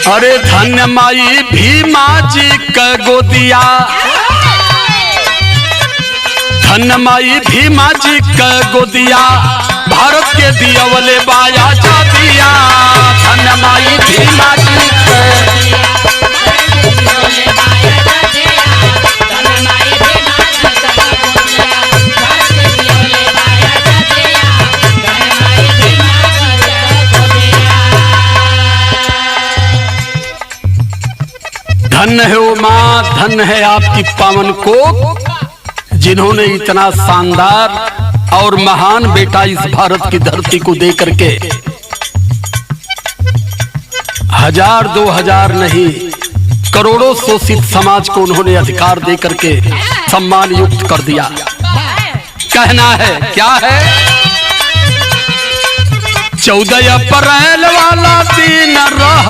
अरे धन्य माई भीमा जी का गोदिया, धन्य माई भीमा जी का गोदिया, भारत के दियवले बाया जा दिया। धन्य माई भीमा जी धन्य है वो माँ, धन्य है आपकी पावन कोख, जिन्होंने इतना शानदार और महान बेटा इस भारत की धरती को दे करके 1000 2000 नहीं करोड़ों शोषित समाज को उन्होंने अधिकार दे करके सम्मान युक्त कर दिया। कहना है क्या है, 14 अप्रैल वाला दिन रह